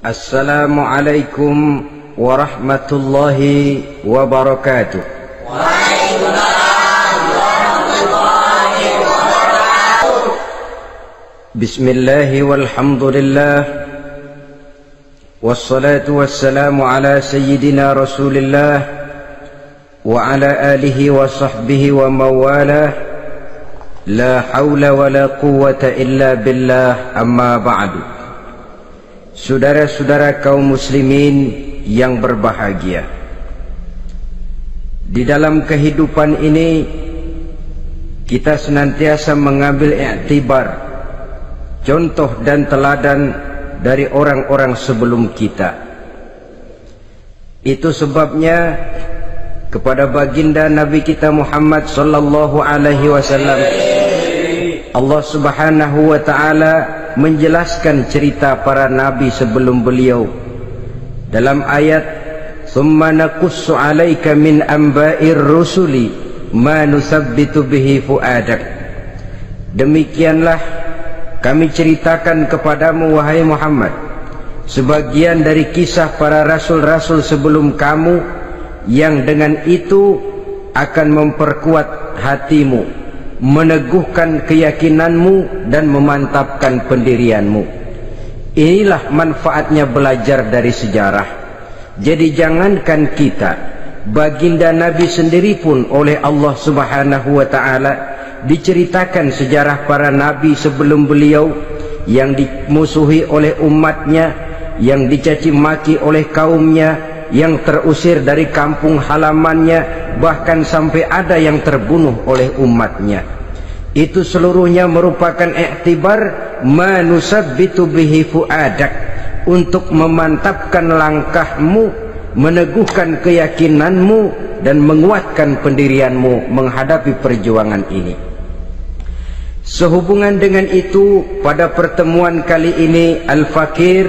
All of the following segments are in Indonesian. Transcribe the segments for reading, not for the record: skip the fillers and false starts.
Assalamualaikum warahmatullahi wabarakatuh. Waalaikumsalam warahmatullahi wabarakatuh. Bismillahi walhamdulillah, wassalatu wassalamu ala sayyidina rasulillah wa ala alihi wa sahbihi wa mawalah. La hawla wa la quwwata illa billah, amma ba'du. Saudara-saudara kaum muslimin yang berbahagia, di dalam kehidupan ini kita senantiasa mengambil iktibar, contoh dan teladan dari orang-orang sebelum kita. Itu sebabnya kepada baginda Nabi kita Muhammad sallallahu alaihi wasallam Allah Subhanahu wa taala menjelaskan cerita para nabi sebelum beliau dalam ayat "Tsumma naqussu 'alaika min anba'ir rusuli ma nusabbitu bihi fu'adak." Demikianlah kami ceritakan kepadamu wahai Muhammad sebagian dari kisah para rasul-rasul sebelum kamu yang dengan itu akan memperkuat hatimu, meneguhkan keyakinanmu dan memantapkan pendirianmu. Inilah manfaatnya belajar dari sejarah. Jadi jangankan kita, baginda Nabi sendiri pun oleh Allah Subhanahu wa taala diceritakan sejarah para nabi sebelum beliau yang dimusuhi oleh umatnya, yang dicaci maki oleh kaumnya, yang terusir dari kampung halamannya, bahkan sampai ada yang terbunuh oleh umatnya. Itu seluruhnya merupakan iktibar manusabbitu bihi fu'adak, untuk memantapkan langkahmu, meneguhkan keyakinanmu dan menguatkan pendirianmu menghadapi perjuangan ini. Sehubungan dengan itu, pada pertemuan kali ini Al-Fakir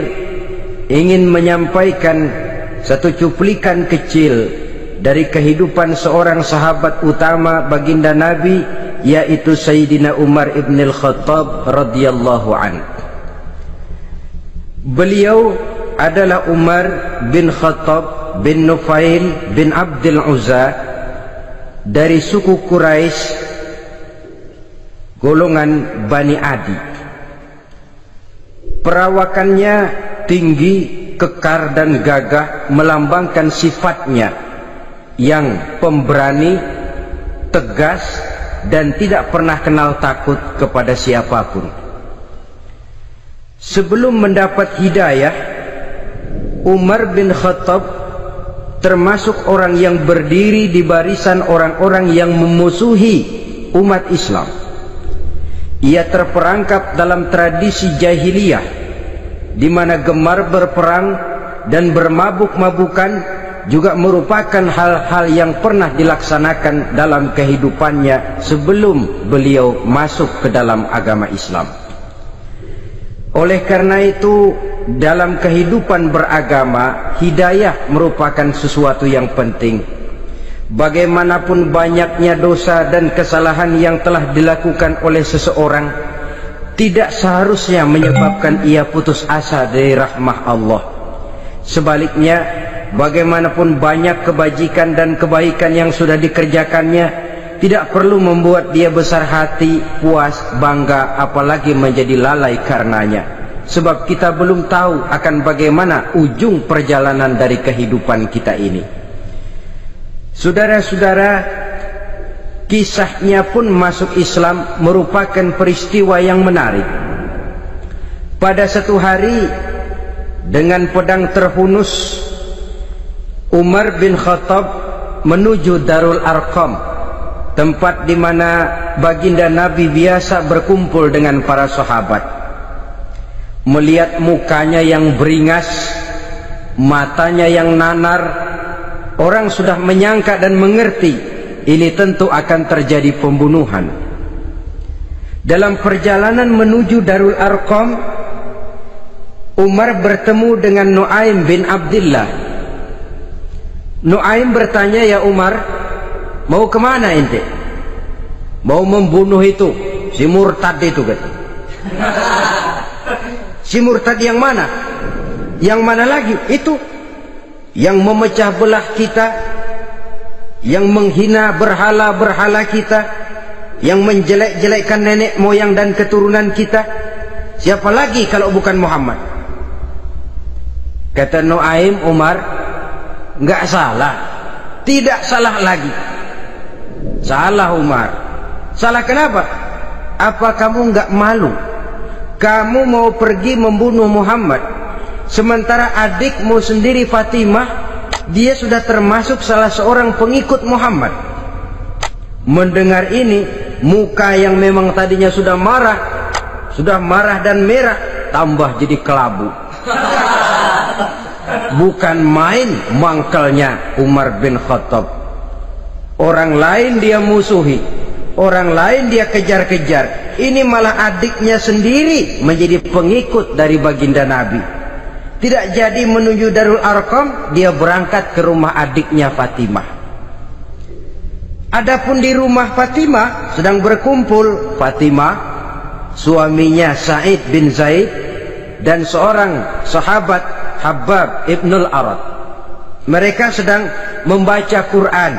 ingin menyampaikan satu cuplikan kecil dari kehidupan seorang sahabat utama baginda Nabi, yaitu Sayyidina Umar ibn al-Khattab radhiyallahu an. Beliau adalah Umar bin Khattab bin Nufail bin Abdul Uzza dari suku Quraisy golongan Bani Adi. Perawakannya tinggi, kekar dan gagah, melambangkan sifatnya yang pemberani, tegas dan tidak pernah kenal takut kepada siapapun. Sebelum mendapat hidayah, Umar bin Khattab termasuk orang yang berdiri di barisan orang-orang yang memusuhi umat Islam. Ia terperangkap dalam tradisi jahiliyah di mana gemar berperang dan bermabuk-mabukan juga merupakan hal-hal yang pernah dilaksanakan dalam kehidupannya sebelum beliau masuk ke dalam agama Islam. Oleh karena itu, dalam kehidupan beragama, hidayah merupakan sesuatu yang penting. Bagaimanapun banyaknya dosa dan kesalahan yang telah dilakukan oleh seseorang, tidak seharusnya menyebabkan ia putus asa dari rahmah Allah. Sebaliknya, bagaimanapun banyak kebajikan dan kebaikan yang sudah dikerjakannya, tidak perlu membuat dia besar hati, puas, bangga, apalagi menjadi lalai karenanya. Sebab kita belum tahu akan bagaimana ujung perjalanan dari kehidupan kita ini. Saudara-saudara, kisahnya pun masuk Islam merupakan peristiwa yang menarik. Pada satu hari, dengan pedang terhunus, Umar bin Khattab menuju Darul Arqam, tempat di mana baginda Nabi biasa berkumpul dengan para sahabat. Melihat mukanya yang beringas, matanya yang nanar, orang sudah menyangka dan mengerti ini tentu akan terjadi pembunuhan. Dalam perjalanan menuju Darul Arqam, Umar bertemu dengan Nuaim bin Abdullah. Nuaim bertanya, "Ya Umar, mau kemana ente?" "Mau membunuh itu, si murtad itu," kata. "Si murtad yang mana?" Yang mana lagi? Itu yang memecah belah kita, yang menghina berhala-berhala kita, yang menjelek-jelekkan nenek moyang dan keturunan kita. Siapa lagi kalau bukan Muhammad? Kata Nuaim Umar, enggak salah, tidak salah lagi. Salah Umar. Salah kenapa? Apa kamu enggak malu? Kamu mau pergi membunuh Muhammad, sementara adikmu sendiri Fatimah, dia sudah termasuk salah seorang pengikut Muhammad. Mendengar ini, muka yang memang tadinya sudah marah dan merah, tambah jadi kelabu. Bukan main mangkelnya Umar bin Khattab. Orang lain dia musuhi, orang lain dia kejar-kejar. Ini malah adiknya sendiri menjadi pengikut dari baginda Nabi. Tidak jadi menuju Darul Arqam, dia berangkat ke rumah adiknya Fatimah. Adapun di rumah Fatimah sedang berkumpul Fatimah, suaminya Sa'id bin Zaid, dan seorang sahabat Habbab ibnul Arad. Mereka sedang membaca Quran.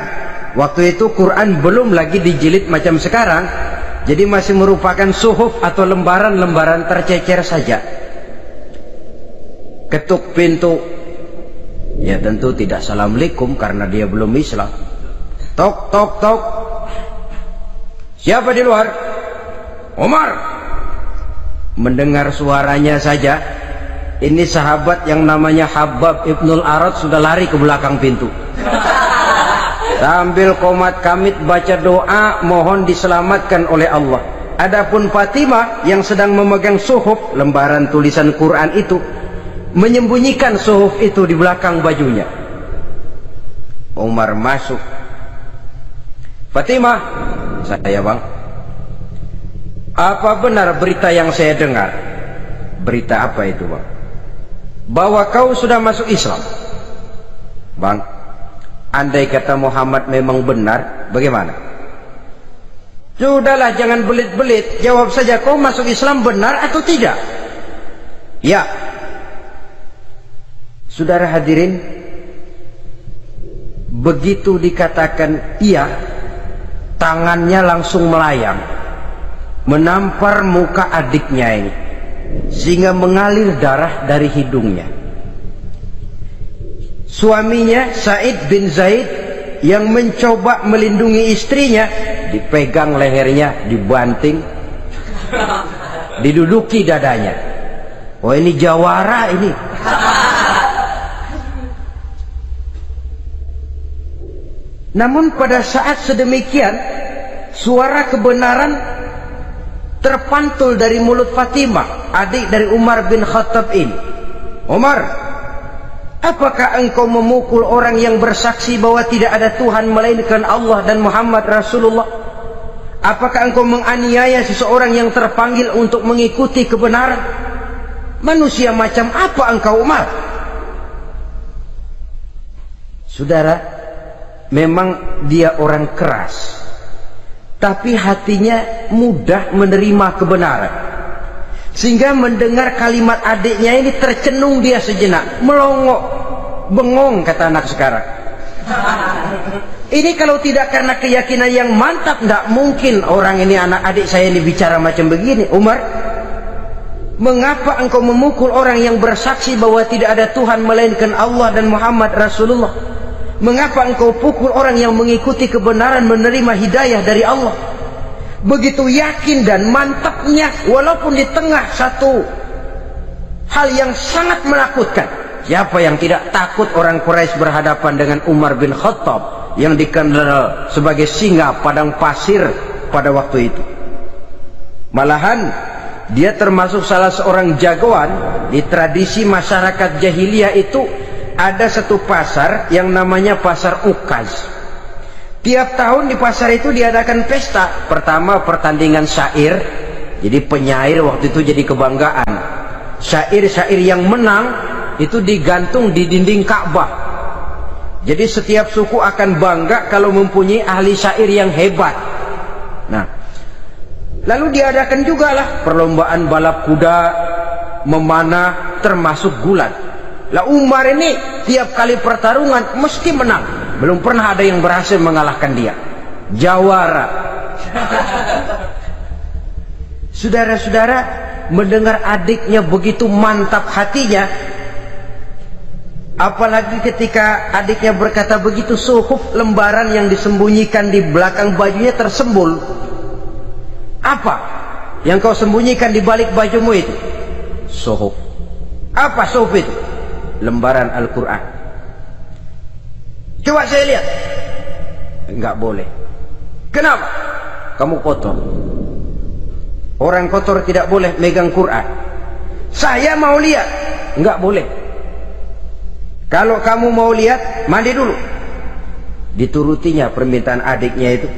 Waktu itu Quran belum lagi dijilid macam sekarang, jadi masih merupakan suhuf atau lembaran-lembaran tercecer saja. Ketuk pintu, ya tentu tidak assalamualaikum karena dia belum Islam. Tok tok tok. Siapa di luar? Umar. Mendengar suaranya saja, ini sahabat yang namanya Habbab ibnul Arad sudah lari ke belakang pintu. Sambil komat kamit baca doa mohon diselamatkan oleh Allah. Adapun Fatimah yang sedang memegang suhuf, lembaran tulisan Quran itu, menyembunyikan suhuf itu di belakang bajunya. Umar masuk. Fatimah, saya bang, apa benar berita yang saya dengar? Berita apa itu bang? Bahwa kau sudah masuk Islam. Bang, andai kata Muhammad memang benar, bagaimana? Sudahlah, jangan belit-belit, jawab saja, kau masuk Islam benar atau tidak? Ya. Saudara hadirin, begitu dikatakan iya, tangannya langsung melayang, menampar muka adiknya ini, sehingga mengalir darah dari hidungnya. Suaminya Sa'id bin Zaid yang mencoba melindungi istrinya, dipegang lehernya, dibanting, diduduki dadanya. Oh, ini jawara ini. Namun pada saat sedemikian, suara kebenaran terpantul dari mulut Fatimah, adik dari Umar bin Khattab ini. Umar, apakah engkau memukul orang yang bersaksi bahwa tidak ada Tuhan melainkan Allah dan Muhammad Rasulullah? Apakah engkau menganiaya seseorang yang terpanggil untuk mengikuti kebenaran? Manusia macam apa engkau, Umar? Saudara, memang dia orang keras, tapi hatinya mudah menerima kebenaran. Sehingga mendengar kalimat adiknya ini tercenung dia sejenak, melongo, bengong kata anak sekarang. Ini kalau tidak karena keyakinan yang mantap, tidak mungkin orang ini, anak adik saya ini bicara macam begini. Umar, mengapa engkau memukul orang yang bersaksi bahwa tidak ada Tuhan melainkan Allah dan Muhammad Rasulullah? Mengapa engkau pukul orang yang mengikuti kebenaran, menerima hidayah dari Allah? Begitu yakin dan mantapnya, walaupun di tengah satu hal yang sangat menakutkan. Siapa yang tidak takut orang Quraisy berhadapan dengan Umar bin Khattab yang dikenal sebagai singa padang pasir pada waktu itu? Malahan dia termasuk salah seorang jagoan. Di tradisi masyarakat jahiliyah itu ada satu pasar yang namanya pasar Ukaz. Tiap tahun di pasar itu diadakan pesta. Pertama pertandingan syair, jadi penyair waktu itu jadi kebanggaan. Syair-syair yang menang itu digantung di dinding Ka'bah. Jadi setiap suku akan bangga kalau mempunyai ahli syair yang hebat. Nah, lalu diadakan juga lah perlombaan balap kuda, memanah, termasuk gulat. Lah Umar ini tiap kali pertarungan mesti menang. Belum pernah ada yang berhasil mengalahkan dia. Jawara. Saudara-saudara, mendengar adiknya begitu mantap hatinya, apalagi ketika adiknya berkata begitu, suhuf, lembaran yang disembunyikan di belakang bajunya tersembul. Apa yang kau sembunyikan di balik bajumu itu? Suhuf. Apa suhuf itu? Lembaran Al-Quran. Coba saya lihat. Enggak boleh. Kenapa? Kamu kotor. Orang kotor tidak boleh megang Quran. Saya mau lihat. Enggak boleh. Kalau kamu mau lihat, mandi dulu. Diturutinya permintaan adiknya itu.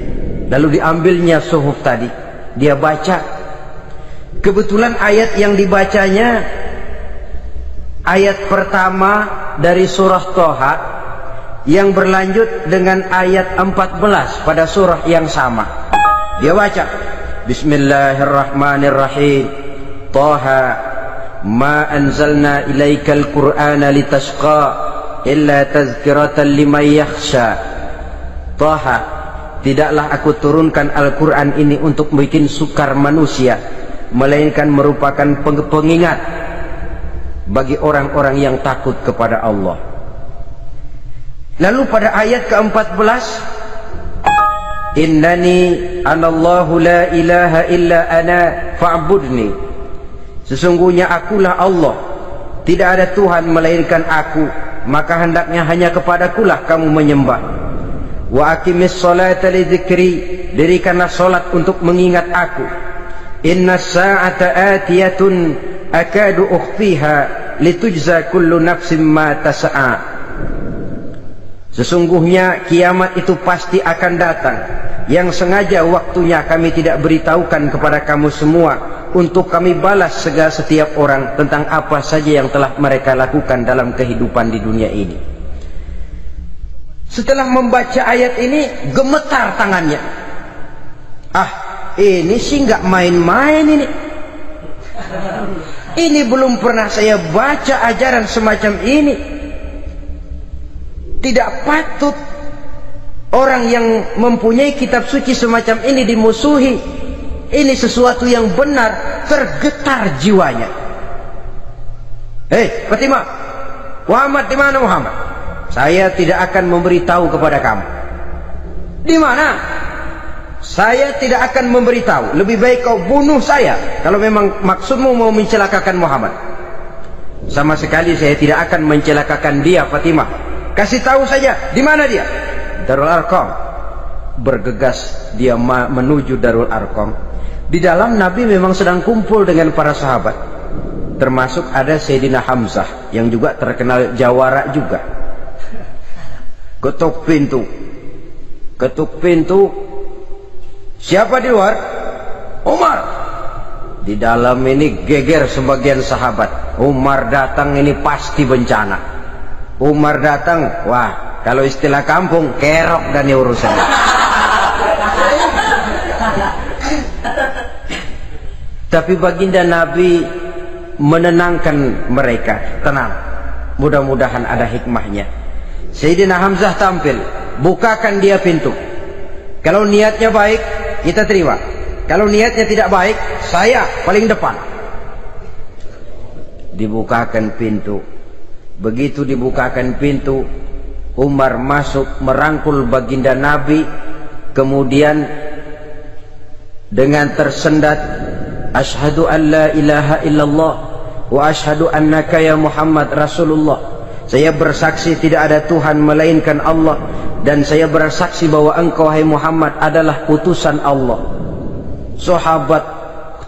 Lalu diambilnya suhuf tadi. Dia baca. Kebetulan ayat yang dibacanya ayat pertama dari surah Toha yang berlanjut dengan ayat 14 pada surah yang sama. Dia baca, Bismillahirrahmanirrahim. Toha ma anzalna ilaikal qur'ana litashqa illa tazkiratan liman yakhsha. Toha, tidaklah aku turunkan Al-Quran ini untuk bikin sukar manusia, melainkan merupakan pengingat bagi orang-orang yang takut kepada Allah. Lalu pada ayat ke-14, Innani anallahu la ilaha illa ana fa'budni. Sesungguhnya akulah Allah, tidak ada Tuhan melainkan aku, maka hendaknya hanya kepadakulah kamu menyembah. Wa aqimis sholata li dzikri, dirikanlah salat untuk mengingat aku. Inna sa'ata atiyatun akadu ukhfiha litujza kullu nafsin ma tas'a. Sesungguhnya kiamat itu pasti akan datang, yang sengaja waktunya kami tidak beritahukan kepada kamu semua, untuk kami balas segala setiap orang tentang apa saja yang telah mereka lakukan dalam kehidupan di dunia ini. Setelah membaca ayat ini, gemetar tangannya. Ah, ini sih nggak main-main ini. Ini belum pernah saya baca ajaran semacam ini. Tidak patut orang yang mempunyai kitab suci semacam ini dimusuhi. Ini sesuatu yang benar. Tergetar jiwanya. Hei Fatimah, Muhammad di mana Muhammad? Saya tidak akan memberitahu kepada kamu. Di mana? Saya tidak akan memberitahu. Lebih baik kau bunuh saya kalau memang maksudmu mau mencelakakan Muhammad. Sama sekali saya tidak akan mencelakakan dia, Fatimah. Kasih tahu saja, di mana dia? Darul Arqam. Bergegas dia menuju Darul Arqam. Di dalam Nabi memang sedang kumpul dengan para sahabat. Termasuk ada Sayyidina Hamzah yang juga terkenal jawara juga. Ketuk pintu. Ketuk pintu. Siapa di luar? Umar. Di dalam ini geger sebagian sahabat. Umar datang ini pasti bencana. Umar datang, wah, kalau istilah kampung, kerok dan urusan. Tapi baginda Nabi menenangkan mereka. Tenang, mudah-mudahan ada hikmahnya. Sayyidina Hamzah tampil, bukakan dia pintu. Kalau niatnya baik, kita terima. Kalau niatnya tidak baik, saya paling depan. Dibukakan pintu. Begitu dibukakan pintu, Umar masuk merangkul baginda Nabi, kemudian dengan tersendat, Ashhadu an la ilaha illallah wa ashhadu annaka ya Muhammad Rasulullah. Saya bersaksi tidak ada Tuhan melainkan Allah, dan saya bersaksi bahwa engkau hai Muhammad adalah utusan Allah. Sahabat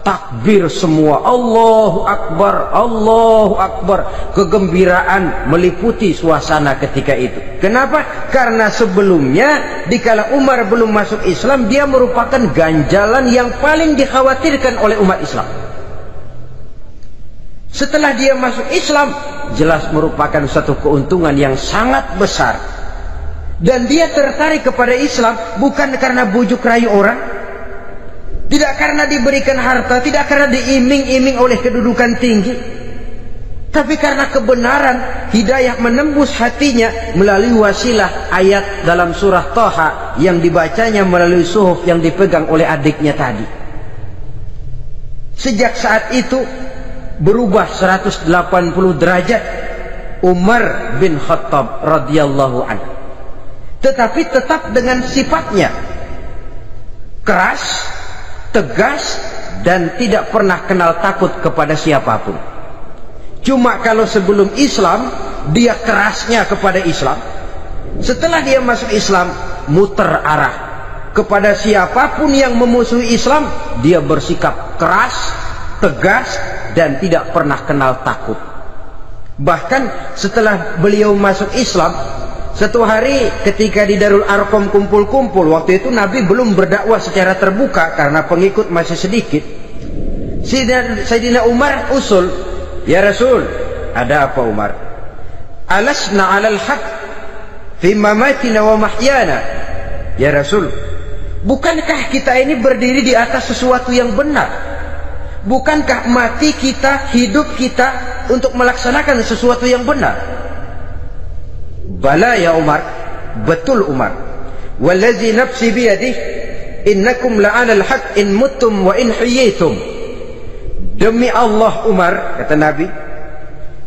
takbir semua, Allahu Akbar, Allahu Akbar. Kegembiraan meliputi suasana ketika itu. Kenapa? Karena sebelumnya dikala Umar belum masuk Islam, dia merupakan ganjalan yang paling dikhawatirkan oleh umat Islam. Setelah dia masuk Islam, jelas merupakan satu keuntungan yang sangat besar. Dan dia tertarik kepada Islam bukan karena bujuk rayu orang, tidak karena diberikan harta, tidak karena diiming-iming oleh kedudukan tinggi, Tapi karena kebenaran, hidayah menembus hatinya melalui wasilah ayat dalam surah Thaha yang dibacanya melalui suhuf yang dipegang oleh adiknya tadi. Sejak saat itu berubah 180 derajat Umar bin Khattab radhiyallahu anhu. Tetapi tetap dengan sifatnya keras, tegas, dan tidak pernah kenal takut kepada siapapun. Cuma kalau sebelum Islam dia kerasnya kepada Islam, setelah dia masuk Islam muter arah kepada siapapun yang memusuhi Islam. Dia bersikap keras, tegas, dan tidak pernah kenal takut. Bahkan setelah beliau masuk Islam, satu hari ketika di Darul Arqam kumpul-kumpul, waktu itu Nabi belum berdakwah secara terbuka karena pengikut masih sedikit. Sayyidina Umar usul, "Ya Rasul, ada apa Umar? Alasna 'alal haq fi mamatina wa mahyana." Ya Rasul, bukankah kita ini berdiri di atas sesuatu yang benar? Bukankah mati kita, hidup kita untuk melaksanakan sesuatu yang benar? Bala ya Umar, betul Umar. Wallazi nafsi biyadih, innakum la'alal haq in muttum wa in hiyitum. Demi Allah Umar, kata Nabi,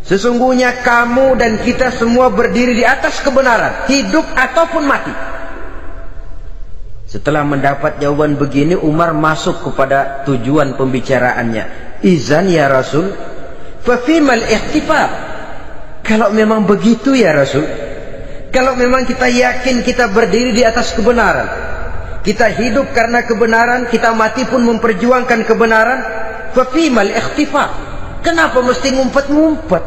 sesungguhnya kamu dan kita semua berdiri di atas kebenaran, hidup ataupun mati. Setelah mendapat jawaban begini, Umar masuk kepada tujuan pembicaraannya. Izan ya Rasul, fafimal ihtifal. Kalau memang begitu ya Rasul, kalau memang kita yakin kita berdiri di atas kebenaran, kita hidup karena kebenaran, kita mati pun memperjuangkan kebenaran, fafimal ikhtifa. Kenapa mesti ngumpet-ngumpet?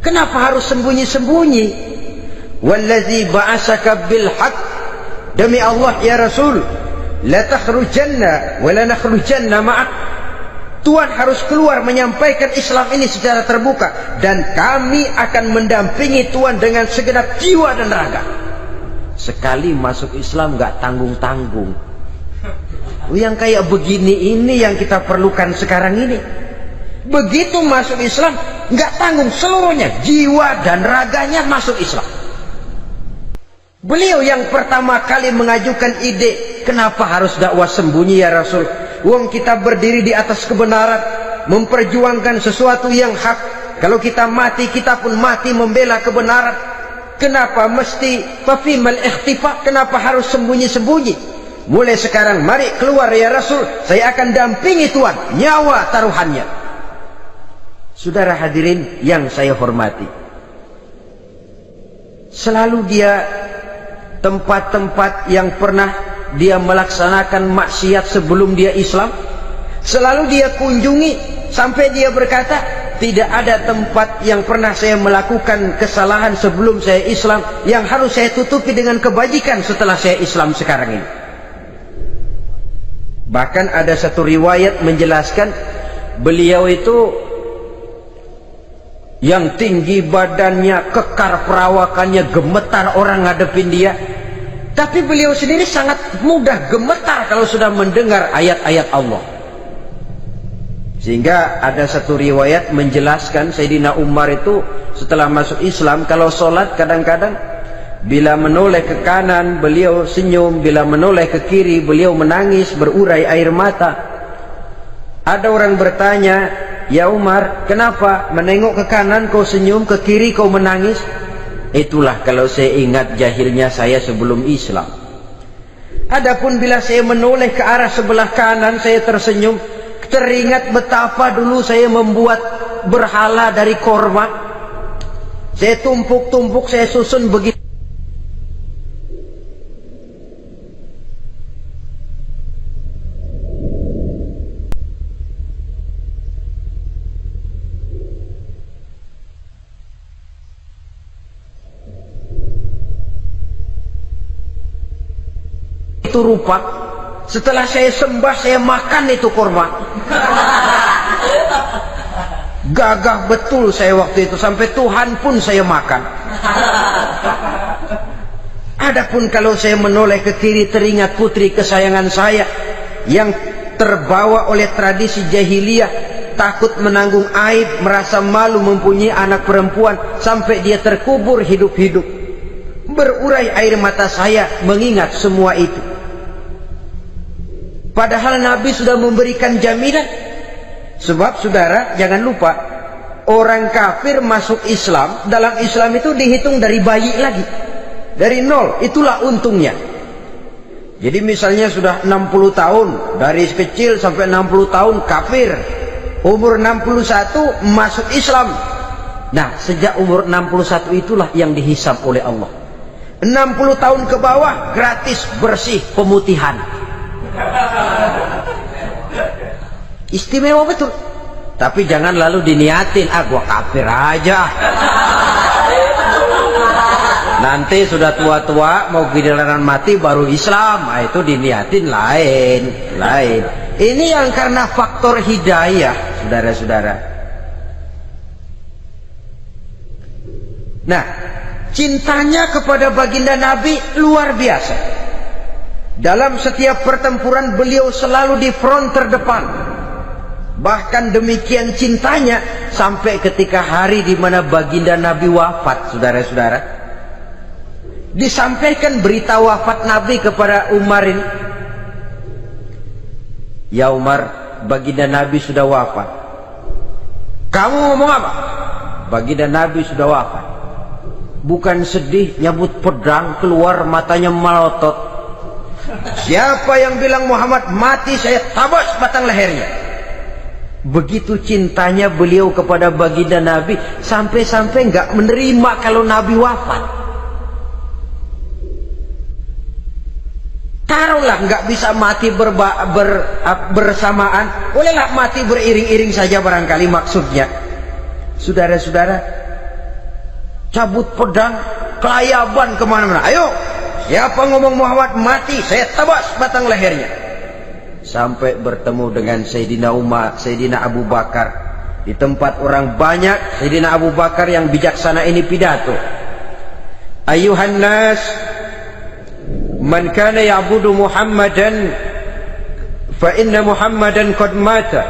Kenapa harus sembunyi-sembunyi? Wallazi ba'asaka bil haq, demi Allah ya Rasul, la takhrujanna wa la nakhrujanna ma'ak. Tuhan harus keluar menyampaikan Islam ini secara terbuka, dan kami akan mendampingi Tuhan dengan segenap jiwa dan raga. Sekali masuk Islam gak tanggung-tanggung. Yang kayak begini ini yang kita perlukan sekarang ini. Begitu masuk Islam gak tanggung seluruhnya, jiwa dan raganya masuk Islam. Beliau yang pertama kali mengajukan ide, kenapa harus dakwah sembunyi ya Rasul? Wong kita berdiri di atas kebenaran, memperjuangkan sesuatu yang hak. Kalau kita mati, kita pun mati membela kebenaran. Kenapa mesti fafimal ikhtifa? Kenapa harus sembunyi-sembunyi? Mulai sekarang mari keluar ya Rasul, saya akan dampingi Tuhan, nyawa taruhannya. Saudara hadirin yang saya hormati, selalu dia tempat-tempat yang pernah dia melaksanakan maksiat sebelum dia Islam, selalu dia kunjungi, sampai dia berkata, tidak ada tempat yang pernah saya melakukan kesalahan sebelum saya Islam yang harus saya tutupi dengan kebajikan setelah saya Islam sekarang ini. Bahkan ada satu riwayat menjelaskan beliau itu yang tinggi badannya, kekar perawakannya, gemetar orang ngadepin dia. Tapi beliau sendiri sangat mudah gemetar kalau sudah mendengar ayat-ayat Allah. Sehingga ada satu riwayat menjelaskan Sayyidina Umar itu setelah masuk Islam, kalau sholat kadang-kadang bila menoleh ke kanan beliau senyum, bila menoleh ke kiri beliau menangis berurai air mata. Ada orang bertanya, ya Umar, kenapa menengok ke kanan kau senyum, ke kiri kau menangis? Itulah kalau saya ingat jahilnya saya sebelum Islam. Adapun bila saya menoleh ke arah sebelah kanan saya tersenyum, teringat betapa dulu saya membuat berhala dari korma. Saya tumpuk-tumpuk, saya susun begitu. Itu rupa, setelah saya sembah saya makan itu korma. Gagah betul saya waktu itu, sampai Tuhan pun saya makan. Adapun kalau saya menoleh ke kiri teringat putri kesayangan saya yang terbawa oleh tradisi jahiliyah, takut menanggung aib, merasa malu mempunyai anak perempuan, sampai dia terkubur hidup-hidup. Berurai air mata saya mengingat semua itu. Padahal Nabi sudah memberikan jaminan. Sebab saudara jangan lupa, orang kafir masuk Islam, dalam Islam itu dihitung dari bayi lagi, dari nol. Itulah untungnya. Jadi misalnya sudah 60 tahun, dari kecil sampai 60 tahun kafir, umur 61 masuk Islam. Nah, sejak umur 61 itulah yang dihisab oleh Allah. 60 tahun ke bawah gratis bersih pemutihan. Istimewa betul. Tapi jangan lalu diniatin, gua kafir aja. Nanti sudah tua-tua mau giliran mati baru Islam. Nah, itu diniatin lain. Ini yang karena faktor hidayah, saudara-saudara. Nah, cintanya kepada baginda Nabi luar biasa. Dalam setiap pertempuran beliau selalu di front terdepan. Bahkan demikian cintanya sampai ketika hari di mana baginda Nabi wafat, saudara-saudara. Disampaikan berita wafat Nabi kepada Umar ini. Ya Umar, baginda Nabi sudah wafat. Kamu ngomong apa? Baginda Nabi sudah wafat. Bukan sedih, nyabut pedang, keluar matanya melotot. Siapa yang bilang Muhammad mati, saya tabas batang lehernya. Begitu cintanya beliau kepada baginda Nabi, sampai-sampai nggak menerima kalau Nabi wafat. Taruhlah nggak bisa mati bersamaan, bolehlah mati beriring-iring saja barangkali maksudnya. Saudara-saudara, cabut pedang, kelayaban kemana-mana. Ayo, siapa ngomong Muhammad mati, saya tabas batang lehernya. Sampai bertemu dengan Sayyidina Umar, Sayyidina Abu Bakar. Di tempat orang banyak, Sayyidina Abu Bakar yang bijaksana ini pidato. Ayuhan nas, man kana ya'budu Muhammadan fa inna Muhammadan qad mata,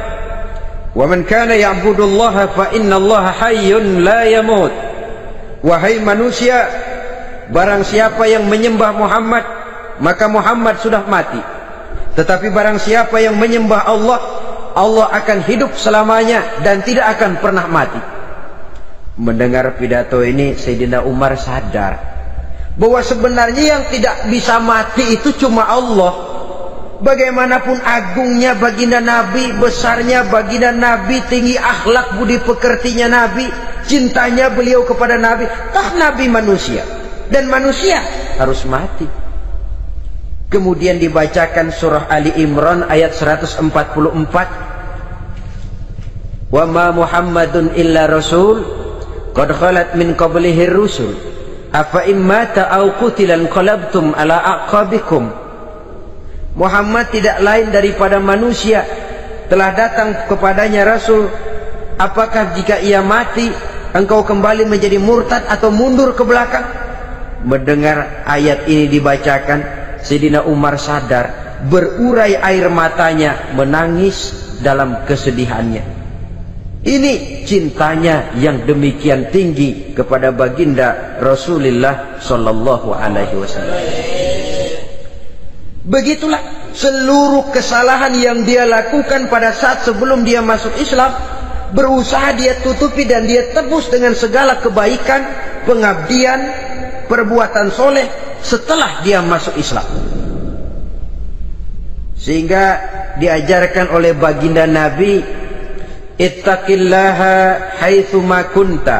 wa man kana ya'budu Allah fa inna Allah hayyun la yamut. Wahai manusia, barang siapa yang menyembah Muhammad, maka Muhammad sudah mati. Tetapi barang siapa yang menyembah Allah, Allah akan hidup selamanya dan tidak akan pernah mati. Mendengar pidato ini, Sayyidina Umar sadar bahwa sebenarnya yang tidak bisa mati itu cuma Allah. Bagaimanapun agungnya baginda Nabi, besarnya baginda Nabi, tinggi akhlak budi pekertinya Nabi, cintanya beliau kepada Nabi, toh Nabi manusia dan manusia harus mati. Kemudian dibacakan surah Ali Imran ayat 144. Wa ma Muhammadun illa rasul qad khalat min qablihi rusul afa immata aw qutilan qalabtum ala aqabikum. Muhammad tidak lain daripada manusia, telah datang kepadanya rasul. Apakah jika ia mati engkau kembali menjadi murtad atau mundur ke belakang? Mendengar ayat ini dibacakan, Sayyidina Umar sadar, berurai air matanya, menangis dalam kesedihannya. Ini cintanya yang demikian tinggi kepada baginda Rasulullah sallallahu alaihi wasallam. Begitulah seluruh kesalahan yang dia lakukan pada saat sebelum dia masuk Islam, berusaha dia tutupi dan dia tebus dengan segala kebaikan, pengabdian, perbuatan soleh setelah dia masuk Islam. Sehingga diajarkan oleh baginda Nabi, ittaqillaha haitsu ma kunta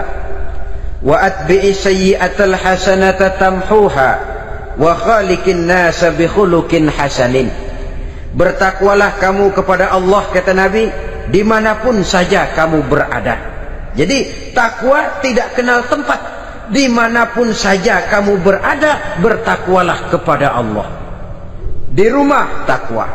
wa atbi'i sayyi'atal hasanata tamhuha wa khaliqin nasa bi khuluqin hasanin. Bertakwalah kamu kepada Allah, kata Nabi, dimanapun saja kamu berada. Jadi takwa tidak kenal tempat. Dimanapun saja kamu berada, bertakwalah kepada Allah. Di rumah takwa,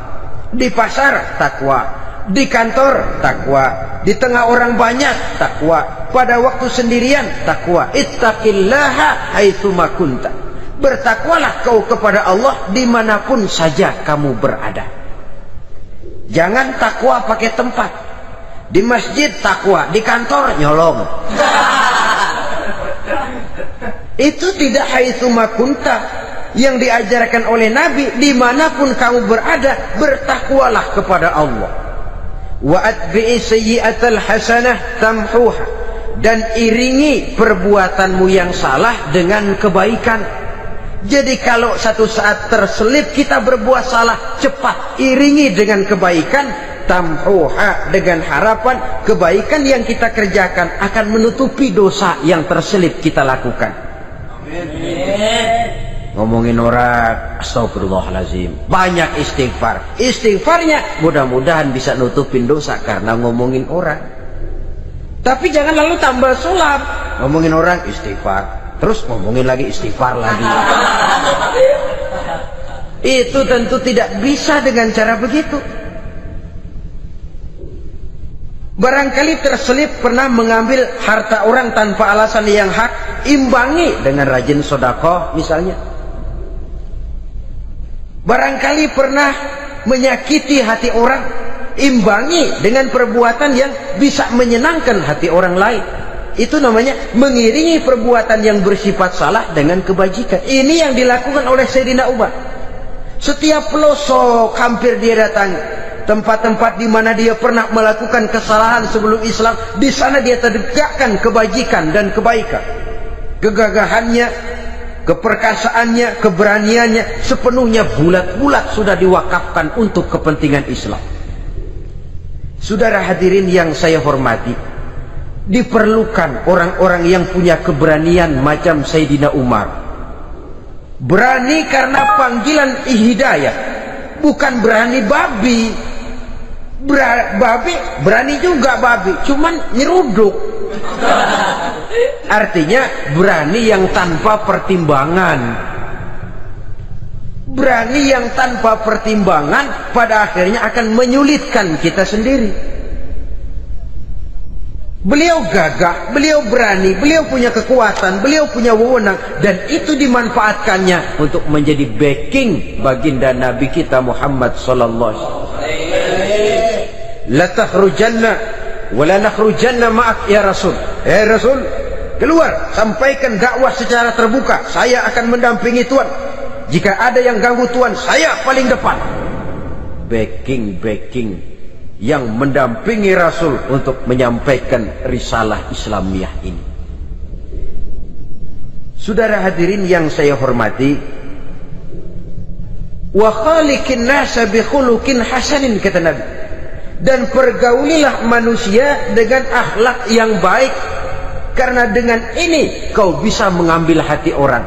di pasar takwa, di kantor takwa, di tengah orang banyak takwa, pada waktu sendirian takwa. Ittaqillaha haitsu ma kunta. Bertakwalah kau kepada Allah dimanapun saja kamu berada. Jangan takwa pakai tempat. Di masjid takwa, di kantor nyolong. Itu tidak haitsu makunta. Yang diajarkan oleh Nabi, dimanapun kamu berada, bertakwalah kepada Allah. Wa atbi'i sayyi'atal hasanah tamhuha, dan iringi perbuatanmu yang salah dengan kebaikan. Jadi kalau satu saat terselip kita berbuat salah, cepat iringi dengan kebaikan, tamhuha, dengan harapan kebaikan yang kita kerjakan akan menutupi dosa yang terselip kita lakukan. Amin. Ngomongin orang, astagfirullahaladzim, banyak istighfar. Istighfarnya mudah-mudahan bisa nutupin dosa karena ngomongin orang. Tapi jangan lalu tambah sulap, ngomongin orang istighfar, terus ngomongin lagi istighfar lagi. Itu tentu tidak bisa dengan cara begitu. Barangkali terselip pernah mengambil harta orang tanpa alasan yang hak, imbangi dengan rajin sedekah misalnya. Barangkali pernah menyakiti hati orang, imbangi dengan perbuatan yang bisa menyenangkan hati orang lain. Itu namanya mengiringi perbuatan yang bersifat salah dengan kebajikan. Ini yang dilakukan oleh Sayyidina Umar. Setiap pelosok hampir dia datangi, tempat-tempat di mana dia pernah melakukan kesalahan sebelum Islam, di sana dia tegakkan kebajikan dan kebaikan. Kegagahannya, keperkasaannya, keberaniannya sepenuhnya bulat-bulat sudah diwakafkan untuk kepentingan Islam. Saudara hadirin yang saya hormati, diperlukan orang-orang yang punya keberanian macam Sayyidina Umar. Berani karena panggilan hidayah, bukan berani babi. Babi berani juga babi, cuman nyeruduk. Artinya berani yang tanpa pertimbangan. Berani yang tanpa pertimbangan pada akhirnya akan menyulitkan kita sendiri. Beliau gagah, beliau berani, beliau punya kekuatan, beliau punya wewenang, dan itu dimanfaatkannya untuk menjadi backing baginda Nabi kita Muhammad sallallahu alaihi wasallam. La takhrujanna wa la nakhrujanna ma'ak ya Rasul. Rasul, keluar, sampaikan dakwah secara terbuka. Saya akan mendampingi Tuhan. Jika ada yang ganggu Tuhan, saya paling depan. Backing yang mendampingi Rasul untuk menyampaikan risalah Islamiyah ini. Saudara hadirin yang saya hormati, wa khaliqin nasa bi khuluqin hasanin, kata Nabi, dan pergaulilah manusia dengan akhlak yang baik, karena dengan ini kau bisa mengambil hati orang.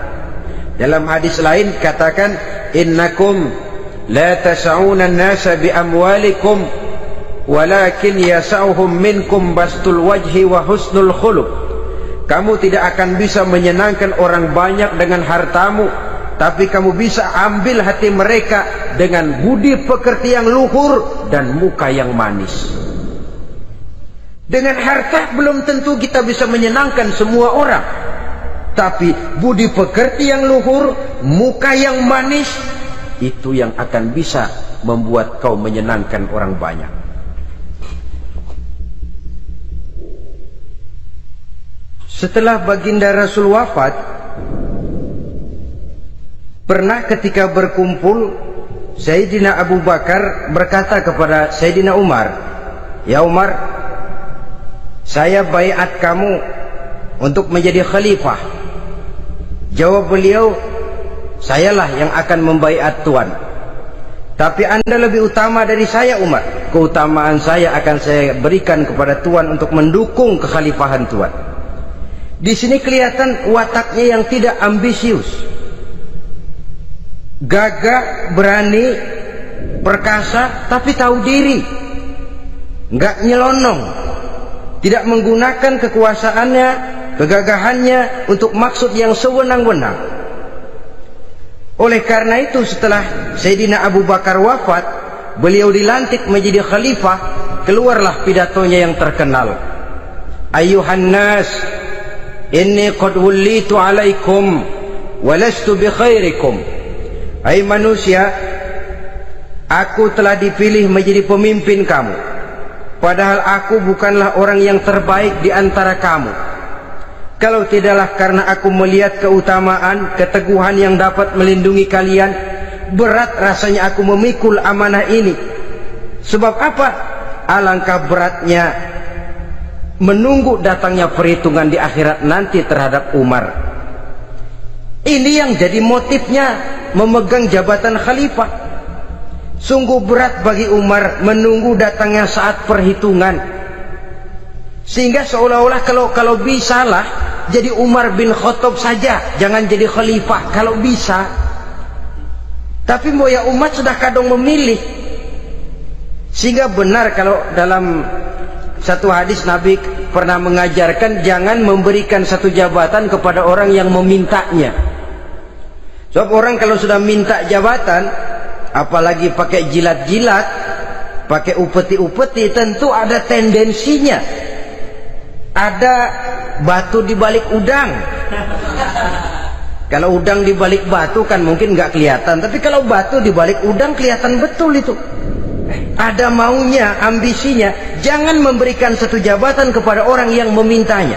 Dalam hadis lain katakan, innakum la tas'una an-nasa bi amwalikum walakin yas'uhum minkum bastul wajhi wa husnul khuluq. Kamu tidak akan bisa menyenangkan orang banyak dengan hartamu, tapi kamu bisa ambil hati mereka dengan budi pekerti yang luhur dan muka yang manis. Dengan harta belum tentu kita bisa menyenangkan semua orang, tapi budi pekerti yang luhur, muka yang manis, itu yang akan bisa membuat kau menyenangkan orang banyak. Setelah baginda Rasul wafat, pernah ketika berkumpul, Sayyidina Abu Bakar berkata kepada Sayyidina Umar, "Ya Umar, saya baiat kamu untuk menjadi khalifah." Jawab beliau, "Sayalah yang akan membaiat Tuan. Tapi Anda lebih utama dari saya Umar. Keutamaan saya akan saya berikan kepada Tuan untuk mendukung kekhalifahan Tuan." Di sini kelihatan wataknya yang tidak ambisius, gagah, berani, perkasa, tapi tahu diri, nggak nyelonong, tidak menggunakan kekuasaannya, kegagahannya untuk maksud yang sewenang-wenang. Oleh karena itu, setelah Sayyidina Abu Bakar wafat, beliau dilantik menjadi khalifah. Keluarlah pidatonya yang terkenal, "Ayyuhan nas, inni qad wullitu alaikum walastu bi khairikum." Hai manusia, aku telah dipilih menjadi pemimpin kamu, padahal aku bukanlah orang yang terbaik di antara kamu. Kalau tidaklah karena aku melihat keutamaan, keteguhan yang dapat melindungi kalian, berat rasanya aku memikul amanah ini. Sebab apa? Alangkah beratnya menunggu datangnya perhitungan di akhirat nanti terhadap Umar. Ini yang jadi motifnya memegang jabatan khalifah. Sungguh berat bagi Umar menunggu datangnya saat perhitungan. Sehingga seolah-olah kalau bisa lah jadi Umar bin Khattab saja, jangan jadi khalifah kalau bisa. Tapi moya umat sudah kadang memilih. Sehingga benar kalau dalam satu hadis Nabi pernah mengajarkan jangan memberikan satu jabatan kepada orang yang memintanya. Sebab orang kalau sudah minta jabatan, apalagi pakai jilat-jilat, pakai upeti-upeti, tentu ada tendensinya. Ada batu di balik udang. Kalau udang di balik batu kan mungkin nggak kelihatan, tapi kalau batu di balik udang kelihatan betul itu. Ada maunya, ambisinya. Jangan memberikan satu jabatan kepada orang yang memintanya.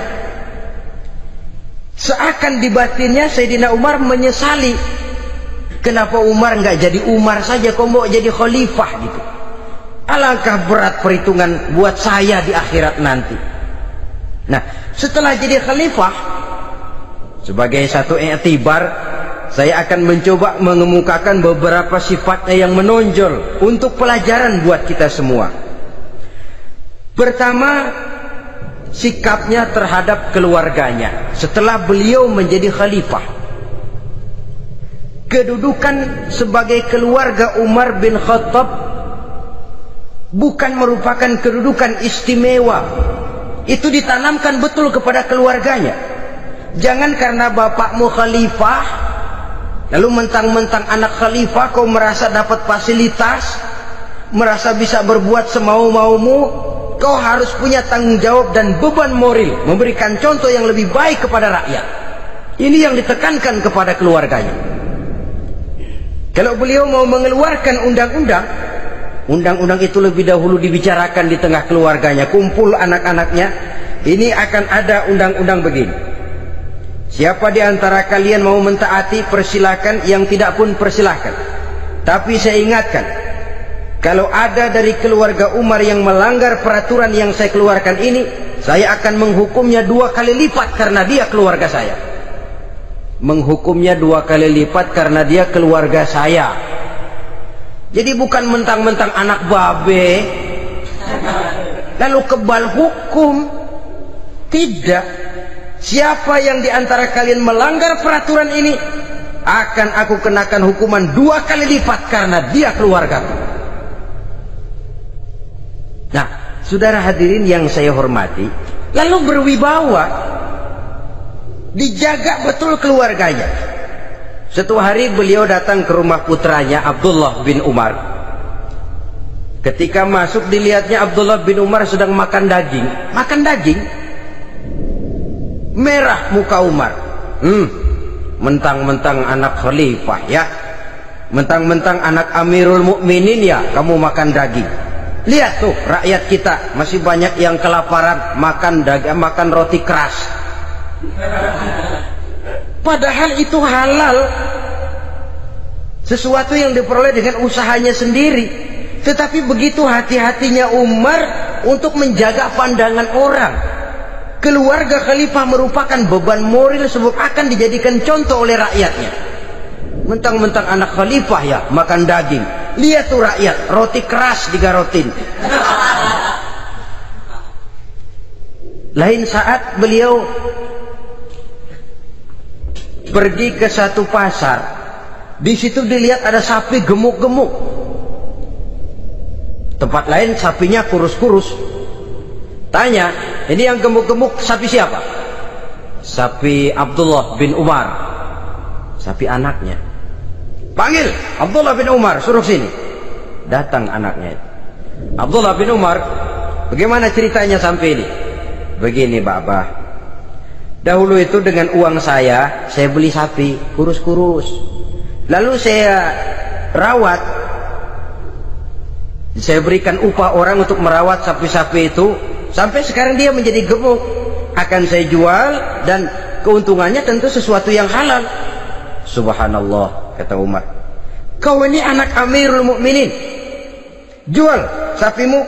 Seakan di batinnya Sayyidina Umar menyesali. Kenapa Umar nggak jadi Umar saja, kok mau jadi khalifah gitu? Alangkah berat perhitungan buat saya di akhirat nanti. Nah, setelah jadi khalifah, sebagai satu i'tibar, saya akan mencoba mengemukakan beberapa sifatnya yang menonjol untuk pelajaran buat kita semua. Pertama, sikapnya terhadap keluarganya setelah beliau menjadi khalifah. Kedudukan sebagai keluarga Umar bin Khattab bukan merupakan kedudukan istimewa. Itu ditanamkan betul kepada keluarganya. Jangan karena bapakmu khalifah, lalu mentang-mentang anak khalifah kau merasa dapat fasilitas, merasa bisa berbuat semau-maumu. Kau harus punya tanggung jawab dan beban moral, memberikan contoh yang lebih baik kepada rakyat. Ini yang ditekankan kepada keluarganya. Kalau beliau mau mengeluarkan undang-undang, undang-undang itu lebih dahulu dibicarakan di tengah keluarganya, kumpul anak-anaknya. Ini akan ada undang-undang begini. Siapa di antara kalian mau mentaati, persilakan. Yang tidak pun persilakan. Tapi saya ingatkan, kalau ada dari keluarga Umar yang melanggar peraturan yang saya keluarkan ini, saya akan menghukumnya 2 kali lipat karena dia keluarga saya. Menghukumnya 2 kali lipat karena dia keluarga saya. Jadi bukan mentang-mentang anak babe lalu kebal hukum. Tidak. Siapa yang diantara kalian melanggar peraturan ini, akan aku kenakan hukuman 2 kali lipat karena dia keluarga. Nah, saudara hadirin yang saya hormati, lalu berwibawa, dijaga betul keluarganya. Suatu hari beliau datang ke rumah putranya Abdullah bin Umar. Ketika masuk dilihatnya Abdullah bin Umar sedang makan daging. Makan daging. Merah muka Umar. Mentang-mentang anak khalifah ya. Mentang-mentang anak Amirul Mukminin ya, kamu makan daging. Lihat tuh rakyat kita masih banyak yang kelaparan, makan daging, makan roti keras. Padahal itu halal, sesuatu yang diperoleh dengan usahanya sendiri. Tetapi begitu hati-hatinya Umar untuk menjaga pandangan orang. Keluarga khalifah merupakan beban moral sebab akan dijadikan contoh oleh rakyatnya. Mentang-mentang anak khalifah ya makan daging. Lihat tuh rakyat, roti keras digarotin. Lain saat beliau pergi ke satu pasar. Di situ dilihat ada sapi gemuk-gemuk. Tempat lain sapinya kurus-kurus. Tanya, ini yang gemuk-gemuk sapi siapa? Sapi Abdullah bin Umar. Sapi anaknya. Panggil Abdullah bin Umar, suruh sini. Datang anaknya. Abdullah bin Umar, bagaimana ceritanya sampai ini? Begini, Bapak. Dahulu itu dengan uang saya beli sapi kurus-kurus. Lalu saya rawat. Saya berikan upah orang untuk merawat sapi-sapi itu, sampai sekarang dia menjadi gemuk. Akan saya jual, dan keuntungannya tentu sesuatu yang halal. Subhanallah, kata Umar, kau ini anak Amirul Mukminin, jual sapimu,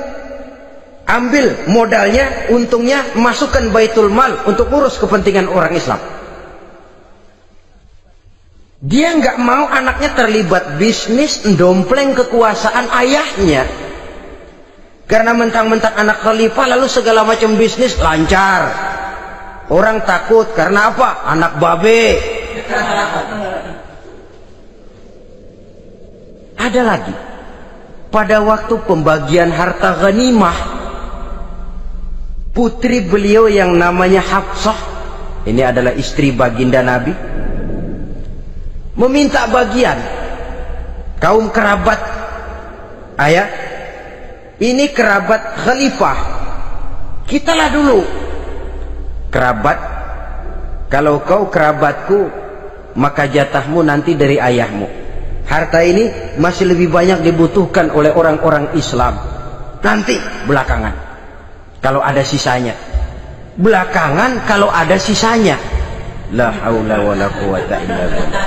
ambil modalnya, untungnya masukkan Baitul Mal untuk urus kepentingan orang Islam. Dia nggak mau anaknya terlibat bisnis dompleng kekuasaan ayahnya. Karena mentang-mentang anak khalifah lalu segala macam bisnis lancar. Orang takut karena apa? Anak babe. Ada lagi, pada waktu pembagian harta ghanimah, putri beliau yang namanya Hafsah, ini adalah istri baginda Nabi, meminta bagian. Kaum kerabat ayah, ini kerabat khalifah, kitalah dulu kerabat. Kalau kau kerabatku, maka jatahmu nanti dari ayahmu. Harta ini masih lebih banyak dibutuhkan oleh orang-orang Islam. Nanti belakangan, kalau ada sisanya. Belakangan kalau ada sisanya. La haula wala quwata illa billah.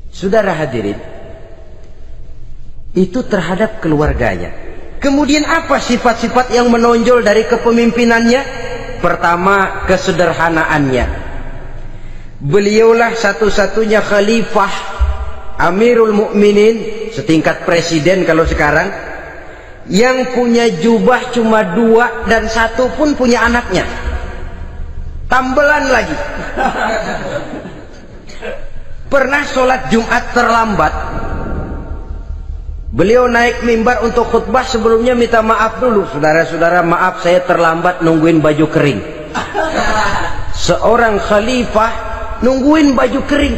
Saudara hadirin, itu terhadap keluarganya. Kemudian apa sifat-sifat yang menonjol dari kepemimpinannya? Pertama, kesederhanaannya. Beliaulah satu-satunya khalifah, Amirul Mukminin, setingkat presiden kalau sekarang, yang punya jubah cuma 2 dan 1 pun punya anaknya. Tambelan lagi. Pernah sholat Jumat terlambat, beliau naik mimbar untuk khutbah, sebelumnya minta maaf dulu. Saudara-saudara, maaf saya terlambat nungguin baju kering. Seorang khalifah nungguin baju kering,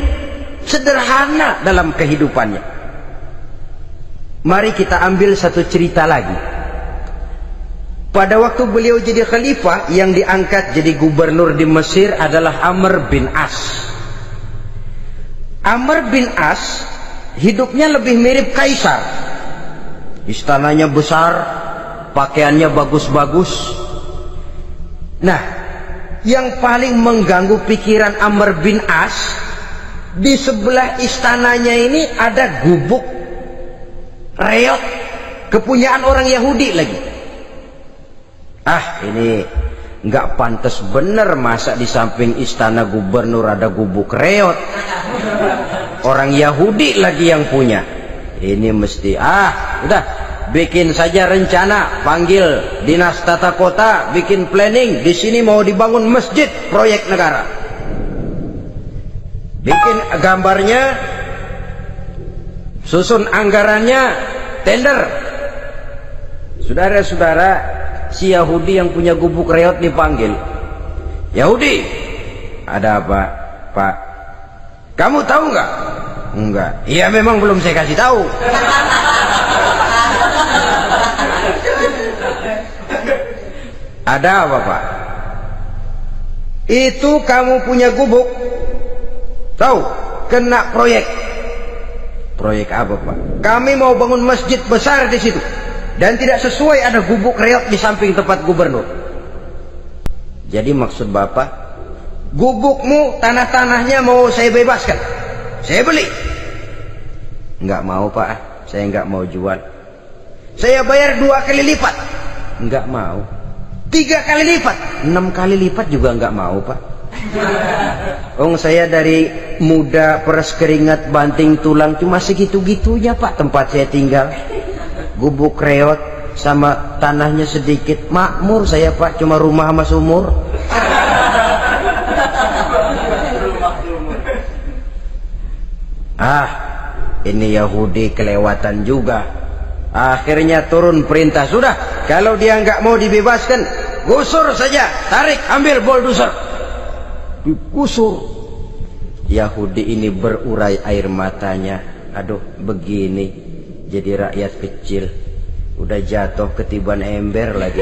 sederhana dalam kehidupannya. Mari kita ambil satu cerita lagi. Pada waktu beliau jadi khalifah, yang diangkat jadi gubernur di Mesir adalah Amr bin As. Amr bin As hidupnya lebih mirip kaisar. Istananya besar, pakaiannya bagus-bagus. Nah, yang paling mengganggu pikiran Amr bin As, di sebelah istananya ini ada gubuk reot, kepunyaan orang Yahudi lagi. Ini nggak pantas bener, masa di samping istana gubernur ada gubuk reot. Orang Yahudi lagi yang punya. Ini mesti udah bikin saja rencana, panggil dinas tata kota, bikin planning. Di sini mau dibangun masjid, proyek negara. Bikin gambarnya, susun anggarannya, tender. Saudara-saudara, si Yahudi yang punya gubuk reot dipanggil. Yahudi, ada apa, Pak? Kamu tahu nggak? Enggak. Iya, memang belum saya kasih tahu. Ada apa, Pak? Itu kamu punya gubuk, tahu, kena proyek. Proyek apa, Pak? Kami mau bangun masjid besar di situ, dan tidak sesuai ada gubuk reot di samping tempat gubernur. Jadi maksud Bapak, gubukmu, tanah-tanahnya mau saya bebaskan, saya beli. Enggak mau, Pak, saya enggak mau jual. Saya bayar 2 kali lipat. Enggak mau. 3 kali lipat, 6 kali lipat juga enggak mau, Pak. Saya dari muda peres keringat banting tulang cuma segitu-gitunya, Pak, tempat saya tinggal. Gubuk reot sama tanahnya sedikit, makmur saya, Pak, cuma rumah sama sumur. Ini Yahudi kelewatan juga. Akhirnya turun perintah, sudah, kalau dia nggak mau dibebaskan, gusur saja, tarik, ambil bulldozer, digusur. Yahudi ini berurai air matanya. Aduh, begini jadi rakyat kecil, udah jatuh ketiban ember lagi.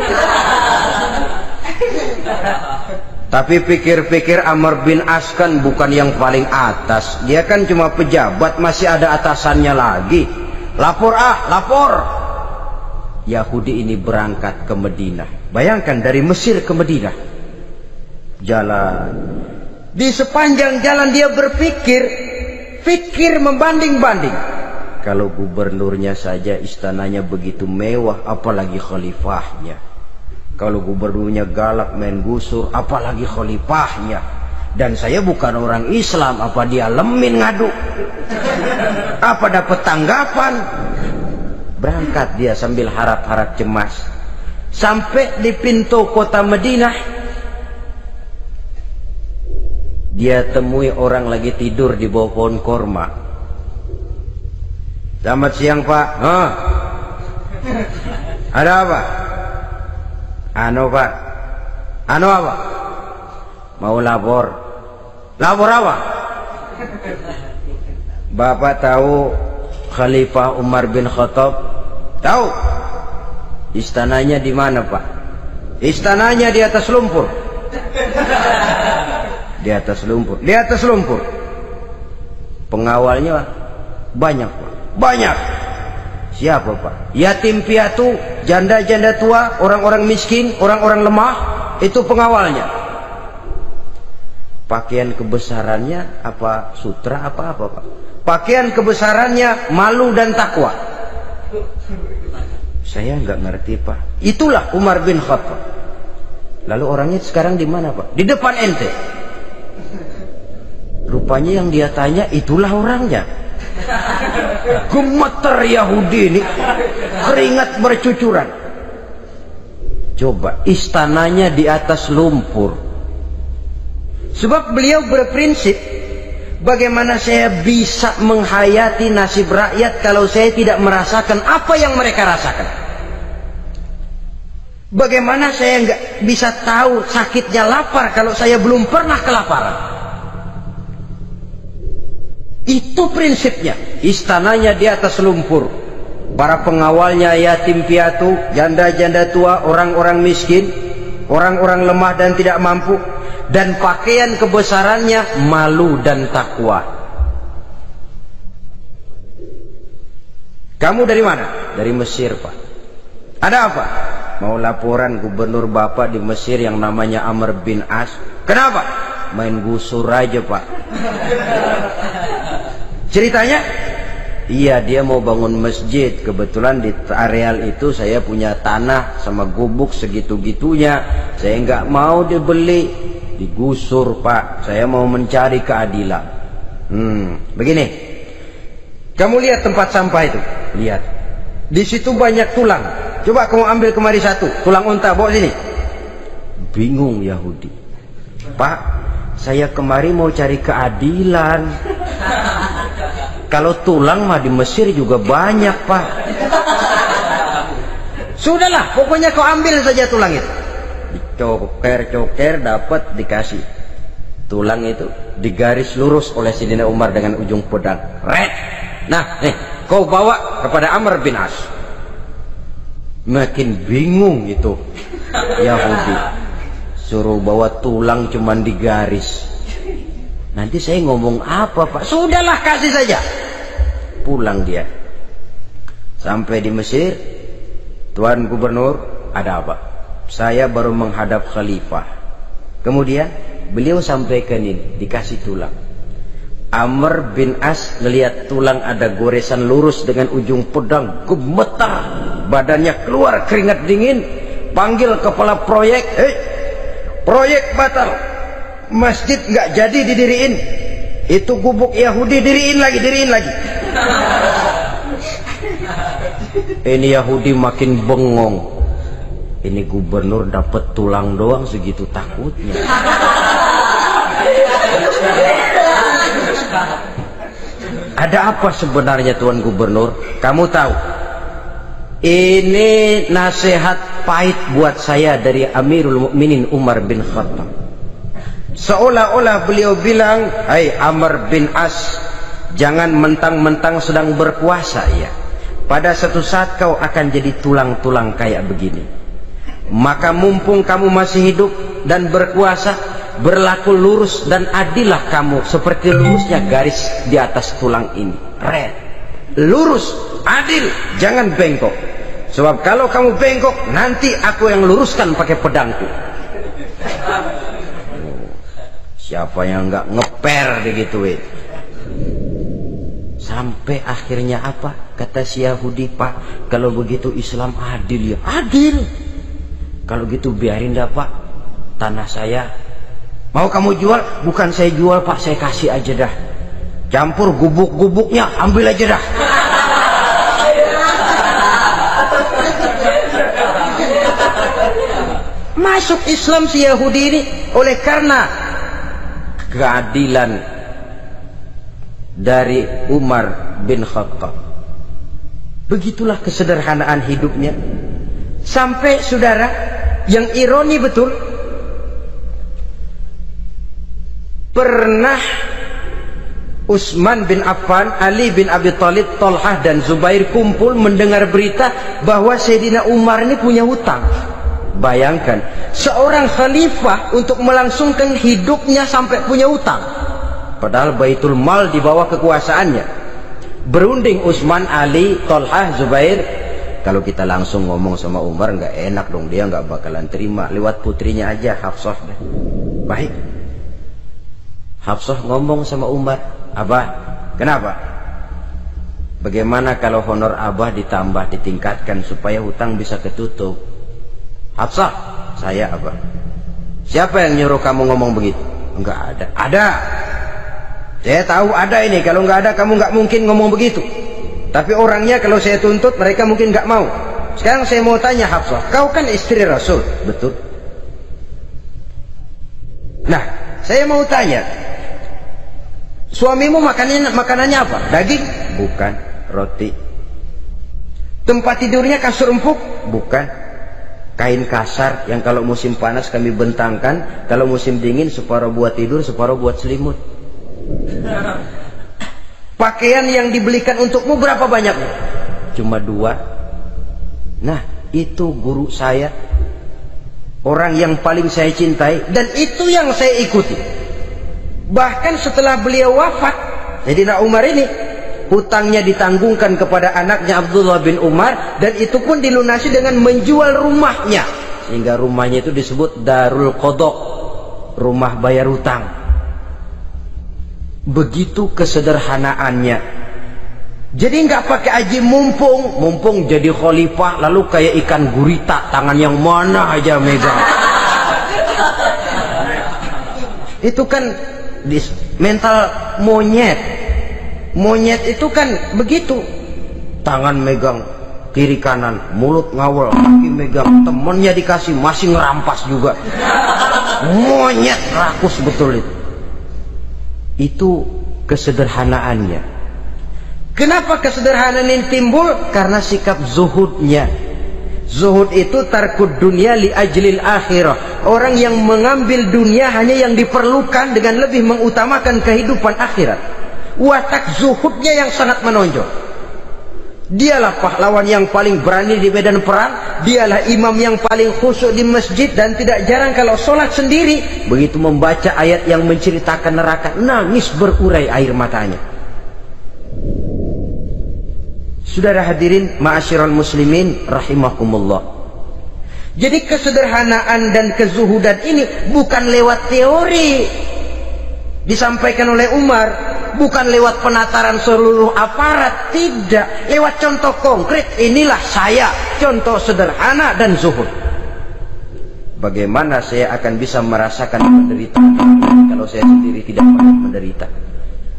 Tapi pikir-pikir Amr bin As kan bukan yang paling atas. Dia kan cuma pejabat, masih ada atasannya lagi. Lapor lapor. Yahudi ini berangkat ke Madinah. Bayangkan dari Mesir ke Madinah. Jalan. Di sepanjang jalan dia pikir membanding-banding. Kalau gubernurnya saja istananya begitu mewah, apalagi khalifahnya. Kalau gubernurnya galak main gusur, apalagi khalifahnya. Dan saya bukan orang Islam, apa dia lemin ngadu? Apa dapat tanggapan? Berangkat dia sambil harap-harap cemas. Sampai di pintu kota Madinah, dia temui orang lagi tidur di bawah pohon korma. Selamat siang Pak. Ada apa? Pak. Apa? Mau lapor. Lapor apa? Bapak tahu Khalifah Umar bin Khattab? Tahu? Istananya di mana Pak? Istananya di atas lumpur. Di atas lumpur. Di atas lumpur. Pengawalnya banyak Pak. Banyak. Siapa Pak? Yatim piatu, janda-janda tua, orang-orang miskin, orang-orang lemah, itu pengawalnya. Pakaian kebesarannya apa sutra apa Pak? Pakaian kebesarannya malu dan takwa. Saya nggak ngerti Pak. Itulah Umar bin Khattab. Lalu orangnya sekarang di mana Pak? Di depan ente. Rupanya yang dia tanya itulah orangnya. Gemeter Yahudi ini, keringat bercucuran. Coba, istananya di atas lumpur. Sebab beliau berprinsip, bagaimana saya bisa menghayati nasib rakyat kalau saya tidak merasakan apa yang mereka rasakan? Bagaimana saya nggak bisa tahu sakitnya lapar kalau saya belum pernah kelaparan? Itu prinsipnya. Istananya di atas lumpur. Para pengawalnya yatim piatu, janda-janda tua, orang-orang miskin, orang-orang lemah dan tidak mampu. Dan pakaian kebesarannya malu dan takwa. Kamu dari mana? Dari Mesir Pak. Ada apa? Mau laporan gubernur Bapak di Mesir yang namanya Amr bin As. Kenapa? Main gusur aja Pak. Ceritanya, iya dia mau bangun masjid. Kebetulan di areal itu saya punya tanah sama gubuk segitu-gitunya. Saya nggak mau dibeli, digusur Pak. Saya mau mencari keadilan. Begini, kamu lihat tempat sampah itu, lihat. Di situ banyak tulang. Coba kamu ambil kemari satu, tulang unta, bawa sini. Bingung Yahudi. Pak, saya kemari mau cari keadilan. Kalau tulang mah di Mesir juga banyak Pak. Sudahlah, pokoknya kau ambil saja tulang itu. Dicoker-coker dapat dikasih. Tulang itu digaris lurus oleh Sayyidina Umar dengan ujung pedang. Red. Nah, nih, kau bawa kepada Amr bin As. Makin bingung itu Yahudi. Suruh bawa tulang cuman digaris. Nanti saya ngomong apa Pak? Sudahlah, kasih saja. Pulang dia. Sampai di Mesir, Tuan Gubernur, ada apa? Saya baru menghadap Khalifah. Kemudian beliau sampaikan ini, dikasih tulang. Amr bin As ngelihat tulang ada goresan lurus dengan ujung pedang, gemetar, badannya keluar keringat dingin, panggil kepala proyek, proyek batal, masjid nggak jadi didiriin, itu gubuk Yahudi diriin lagi. Ini Yahudi makin bengong. Ini gubernur dapat tulang doang segitu takutnya. Ada apa sebenarnya Tuan Gubernur? Kamu tahu, ini nasihat pahit buat saya dari Amirul Mukminin Umar bin Khattab. Seolah-olah beliau bilang, hai Amr bin As, jangan mentang-mentang sedang berkuasa ya. Pada suatu saat kau akan jadi tulang-tulang kayak begini. Maka mumpung kamu masih hidup dan berkuasa, berlaku lurus dan adillah kamu seperti lurusnya garis di atas tulang ini. Red, lurus, adil, jangan bengkok. Sebab kalau kamu bengkok, nanti aku yang luruskan pakai pedangku. Siapa yang nggak ngeper digituin? Sampai akhirnya apa? Kata si Yahudi, Pak, kalau begitu Islam adil ya? Adil. Kalau gitu biarin dah Pak, tanah saya. Mau kamu jual? Bukan saya jual Pak, saya kasih aja dah. Campur gubuk-gubuknya, ambil aja dah. Masuk Islam si Yahudi ini oleh karena keadilan dari Umar bin Khattab. Begitulah kesederhanaan hidupnya. Sampai saudara, yang ironi betul, pernah Utsman bin Affan, Ali bin Abi Thalib, Thalhah dan Zubair kumpul mendengar berita bahwa Sayyidina Umar ini punya hutang. Bayangkan, seorang khalifah untuk melangsungkan hidupnya sampai punya hutang. Padahal Baitul Mal di bawah kekuasaannya. Berunding Utsman, Ali, Thalhah, Zubair. Kalau kita langsung ngomong sama Umar nggak enak dong, dia nggak bakalan terima. Lewat putrinya aja, Hafsah. Baik. Hafsah ngomong sama Umar, Abah, kenapa? Bagaimana kalau honor Abah ditambah, ditingkatkan supaya hutang bisa ketutup? Hafsah, saya Abah. Siapa yang nyuruh kamu ngomong begitu? Enggak ada. Ada. Saya tahu ada ini. Kalau enggak ada, kamu enggak mungkin ngomong begitu. Tapi orangnya kalau saya tuntut, mereka mungkin enggak mau. Sekarang saya mau tanya Hafsah, kau kan istri Rasul, betul? Nah, saya mau tanya, suamimu makanannya apa? Daging? Bukan. Roti. Tempat tidurnya kasur empuk? Bukan. Kain kasar yang kalau musim panas kami bentangkan, kalau musim dingin separuh buat tidur, separuh buat selimut. Pakaian yang dibelikan untukmu berapa banyaknya? Cuma 2. Nah, itu guru saya, orang yang paling saya cintai, dan itu yang saya ikuti. Bahkan setelah beliau wafat, Sayyidina Umar ini hutangnya ditanggungkan kepada anaknya Abdullah bin Umar, dan itu pun dilunasi dengan menjual rumahnya, sehingga rumahnya itu disebut Darul Qadha, rumah bayar hutang. Begitu kesederhanaannya. Jadi nggak pakai aji mumpung jadi khalifah lalu kayak ikan gurita, tangan yang mana aja megang. Itu kan mental monyet. Monyet itu kan begitu, tangan megang kiri kanan, mulut ngawal, kaki megang, temennya dikasih masih ngerampas juga. Monyet rakus betul itu. Itu kesederhanaannya. Kenapa kesederhanaan ini timbul? Karena sikap zuhudnya. Zuhud itu tarkud dunia li ajlil akhirah. Orang yang mengambil dunia hanya yang diperlukan dengan lebih mengutamakan kehidupan akhirat. Watak zuhudnya yang sangat menonjol. Dialah pahlawan yang paling berani di medan perang. Dialah imam yang paling khusyuk di masjid. Dan tidak jarang kalau sholat sendiri, begitu membaca ayat yang menceritakan neraka, nangis berurai air matanya. Saudara hadirin ma'asyiral muslimin rahimakumullah. Jadi kesederhanaan dan kezuhudan ini bukan lewat teori disampaikan oleh Umar, bukan lewat penataran seluruh aparat, tidak, lewat contoh konkret. Inilah saya, contoh sederhana dan zuhud. Bagaimana saya akan bisa merasakan penderitaan kalau saya sendiri tidak pernah menderita?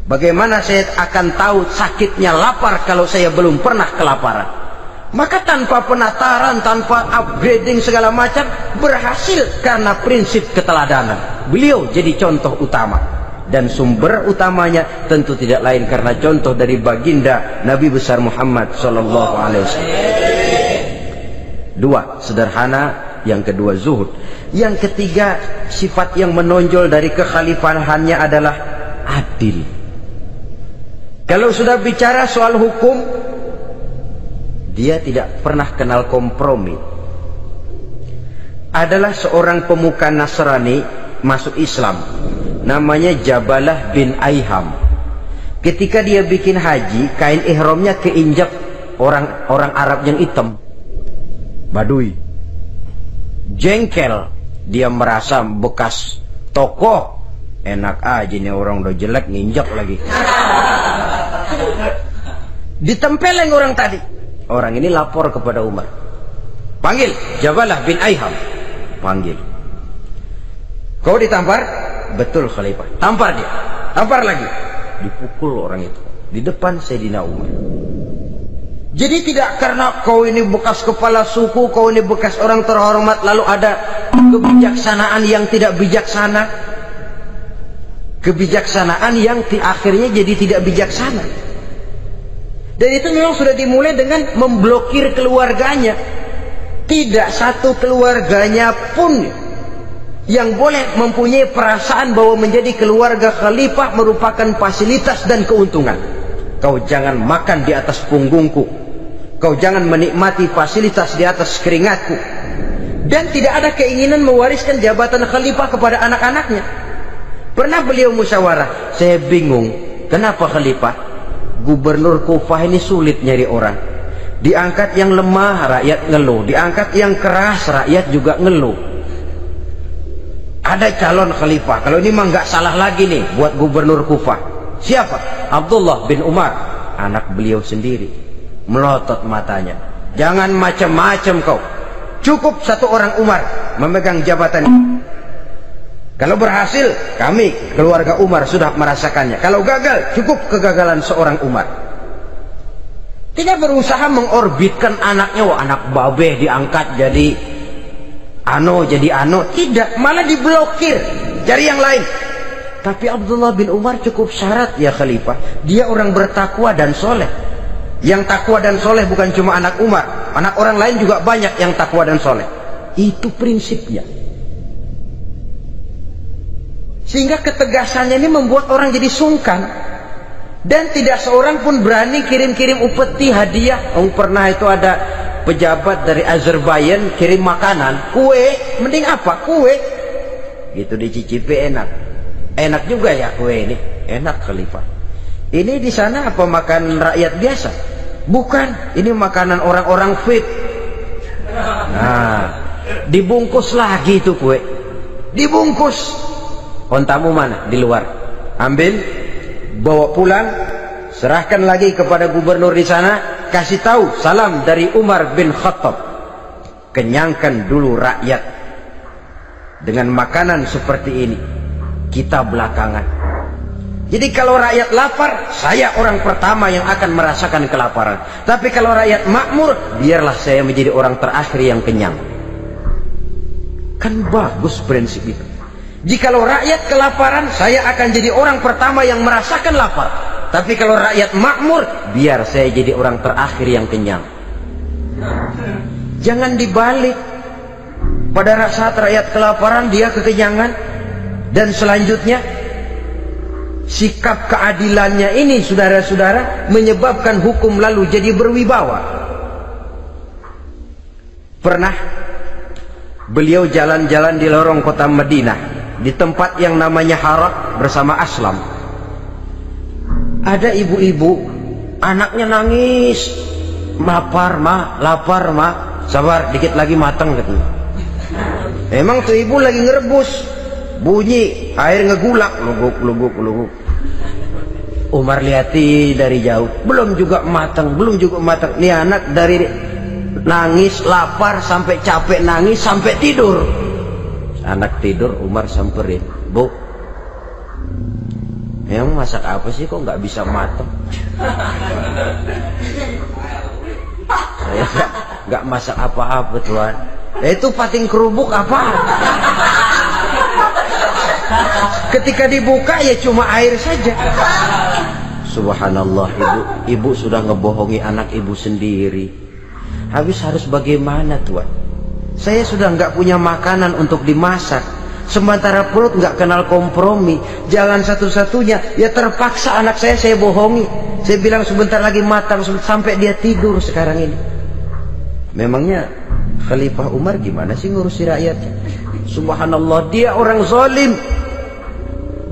Bagaimana saya akan tahu sakitnya lapar kalau saya belum pernah kelaparan? Maka tanpa penataran, tanpa upgrading segala macam, berhasil karena prinsip keteladanan. Beliau jadi contoh utama. Dan sumber utamanya tentu tidak lain karena contoh dari baginda Nabi besar Muhammad sallallahu alaihi wasallam. 2, sederhana. Yang kedua, zuhud. Yang ketiga, sifat yang menonjol dari kekhalifahannya adalah adil. Kalau sudah bicara soal hukum, dia tidak pernah kenal kompromi. Adalah seorang pemuka Nasrani masuk Islam, namanya Jabalah bin Aiham. Ketika dia bikin haji, kain ihramnya keinjak orang Arab yang hitam, Badui. Jengkel, dia merasa bekas tokoh, enak aja nih orang udah jelek nginjak lagi. Ditempeleng orang tadi. Orang ini lapor kepada Umar, panggil Jabalah bin Aiham, panggil. Kau ditampar? Betul Khalifah. Tampar dia, tampar lagi. Dipukul orang itu di depan Sayyidina Umar. Jadi tidak karena kau ini bekas kepala suku, kau ini bekas orang terhormat, lalu ada kebijaksanaan yang tidak bijaksana, kebijaksanaan yang akhirnya jadi tidak bijaksana. Dan itu memang sudah dimulai dengan memblokir keluarganya. Tidak satu keluarganya pun yang boleh mempunyai perasaan bahwa menjadi keluarga khalifah merupakan fasilitas dan keuntungan. Kau jangan makan di atas punggungku, kau jangan menikmati fasilitas di atas keringatku. Dan tidak ada keinginan mewariskan jabatan khalifah kepada anak-anaknya. Pernah beliau musyawarah, saya bingung kenapa khalifah, gubernur Kufah ini sulit nyari orang. Diangkat yang lemah, rakyat ngeluh. Diangkat yang keras, rakyat juga ngeluh. Ada calon khalifah, kalau ini mah nggak salah lagi nih buat gubernur Kufah. Siapa? Abdullah bin Umar, anak beliau sendiri. Melotot matanya, jangan macam-macam kau, cukup satu orang Umar memegang jabatan ini. Kalau berhasil, kami keluarga Umar sudah merasakannya. Kalau gagal, cukup kegagalan seorang Umar. Tidak berusaha mengorbitkan anaknya, wah anak babeh diangkat jadi jadi tidak, malah diblokir, cari yang lain. Tapi Abdullah bin Umar cukup syarat ya khalifah, dia orang bertakwa dan soleh. Yang takwa dan soleh bukan cuma anak Umar, anak orang lain juga banyak yang takwa dan soleh. Itu prinsipnya. Sehingga ketegasannya ini membuat orang jadi sungkan. Dan tidak seorang pun berani kirim-kirim upeti hadiah. Pernah itu ada pejabat dari Azerbaijan kirim makanan, kue, mending apa? Kue. Gitu dicicipi enak juga ya kue ini, enak khalifah. Ini di sana apa makan rakyat biasa? Bukan, ini makanan orang-orang fit. Nah, dibungkus lagi itu kue, dibungkus. Ontamu mana? Di luar. Ambil, bawa pulang, serahkan lagi kepada gubernur di sana. Kasih tahu salam dari Umar bin Khattab, kenyangkan dulu rakyat dengan makanan seperti ini, kita belakangan. Jadi kalau rakyat lapar, saya orang pertama yang akan merasakan kelaparan. Tapi kalau rakyat makmur, biarlah saya menjadi orang terakhir yang kenyang. Kan bagus prinsip itu. Jikalau rakyat kelaparan, saya akan jadi orang pertama yang merasakan lapar. Tapi kalau rakyat makmur, biar saya jadi orang terakhir yang kenyang. Jangan dibalik. Pada saat rakyat kelaparan, dia kekenyangan. Dan selanjutnya, sikap keadilannya ini, saudara-saudara, menyebabkan hukum lalu jadi berwibawa. Pernah beliau jalan-jalan di lorong kota Madinah, di tempat yang namanya Hara bersama Aslam. Ada ibu-ibu, anaknya nangis, lapar ma, sabar dikit lagi matang katanya. Emang tuh ibu lagi ngerebus, bunyi air ngegulak, luguk. Umar lihati dari jauh, belum juga matang. Nih anak dari nangis, lapar, sampai capek nangis, sampai tidur. Anak tidur, Umar samperin, Bu, emang masak apa sih kok nggak bisa matang? Saya nggak masak apa-apa Tuhan. Itu pating kerubuk apa? Ketika dibuka ya cuma air saja. Subhanallah, ibu sudah ngebohongi anak ibu sendiri. Habis harus bagaimana Tuhan? Saya sudah nggak punya makanan untuk dimasak. Sementara perut nggak kenal kompromi, jalan satu-satunya ya terpaksa anak saya bohongi. Saya bilang sebentar lagi matang sampai dia tidur sekarang ini. Memangnya Khalifah Umar gimana sih ngurusi rakyatnya? Subhanallah, dia orang zalim.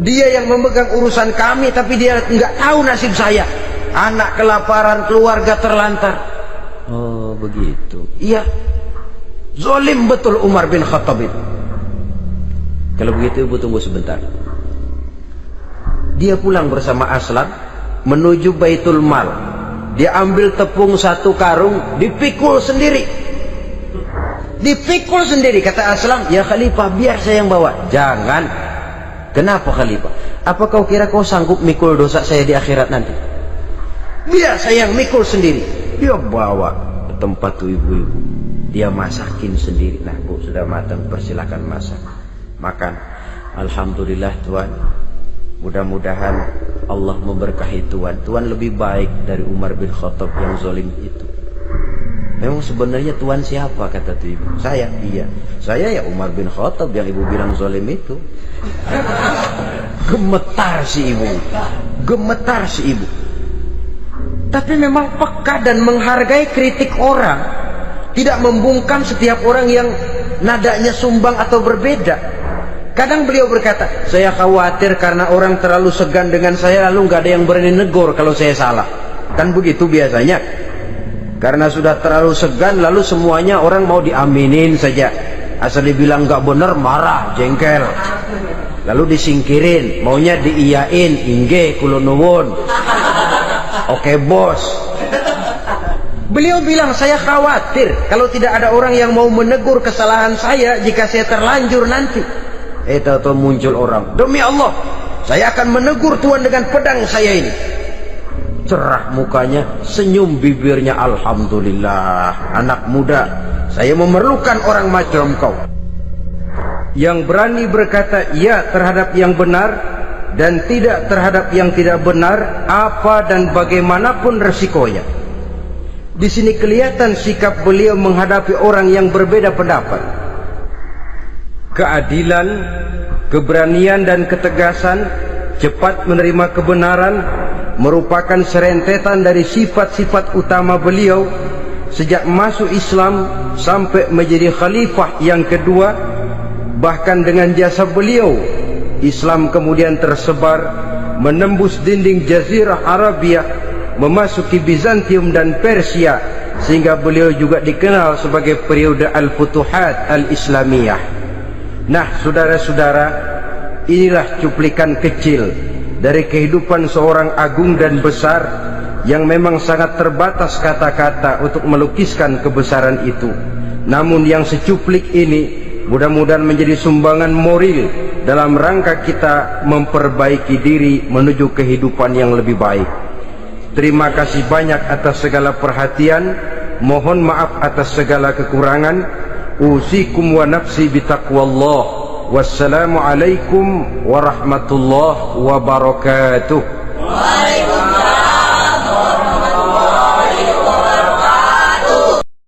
Dia yang memegang urusan kami, tapi dia nggak tahu nasib saya. Anak kelaparan, keluarga terlantar. Oh begitu. Iya, zalim betul Umar bin Khattab itu. Kalau begitu ibu tunggu sebentar. Dia pulang bersama Aslam menuju Baitul Mal. Dia ambil tepung 1 karung, dipikul sendiri. Dipikul sendiri. Kata Aslam, ya Khalifah, biar saya yang bawa. Jangan. Kenapa Khalifah? Apa kau kira kau sanggup mikul dosa saya di akhirat nanti? Biar saya yang mikul sendiri. Dia bawa ke tempat tuh ibu-ibu. Dia masakin sendiri. Nah bu, sudah matang, persilakan masak. Makan. Alhamdulillah Tuhan. Mudah-mudahan Allah memberkahi Tuhan. Tuhan lebih baik dari Umar bin Khattab yang zalim itu. Memang sebenarnya Tuhan siapa, kata tu ibu? Saya. Iya, saya ya Umar bin Khattab yang ibu bilang zalim itu. Gemetar si ibu. Gemetar si ibu. Tapi memang peka dan menghargai kritik orang. Tidak membungkam setiap orang yang nadanya sumbang atau berbeda. Kadang beliau berkata, saya khawatir karena orang terlalu segan dengan saya, lalu nggak ada yang berani negor kalau saya salah. Kan begitu biasanya. Karena sudah terlalu segan, lalu semuanya orang mau diaminin saja. Asal dibilang nggak benar, marah, jengkel. Lalu disingkirin, maunya diiyain, inge, kulonuwun. Oke bos. Beliau bilang, saya khawatir kalau tidak ada orang yang mau menegur kesalahan saya jika saya terlanjur nanti. Tahu-tahu muncul orang, demi Allah, saya akan menegur Tuhan dengan pedang saya ini. Cerah mukanya, senyum bibirnya, alhamdulillah. Anak muda, saya memerlukan orang macam kau, yang berani berkata ya terhadap yang benar dan tidak terhadap yang tidak benar, apa dan bagaimanapun resikonya. Di sini kelihatan sikap beliau menghadapi orang yang berbeda pendapat. Keadilan, keberanian dan ketegasan, cepat menerima kebenaran merupakan serentetan dari sifat-sifat utama beliau sejak masuk Islam sampai menjadi khalifah yang kedua. Bahkan dengan jasa beliau, Islam kemudian tersebar menembus dinding Jazirah Arabia, memasuki Bizantium dan Persia, sehingga beliau juga dikenal sebagai periode Al-Futuhat Al-Islamiyah. Nah saudara-saudara, inilah cuplikan kecil dari kehidupan seorang agung dan besar yang memang sangat terbatas kata-kata untuk melukiskan kebesaran itu. Namun yang secuplik ini mudah-mudahan menjadi sumbangan moral dalam rangka kita memperbaiki diri menuju kehidupan yang lebih baik. Terima kasih banyak atas segala perhatian. Mohon maaf atas segala kekurangan. Usikum wa nafsi bitaqwallah. Wassalamualaikum warahmatullahi wabarakatuh.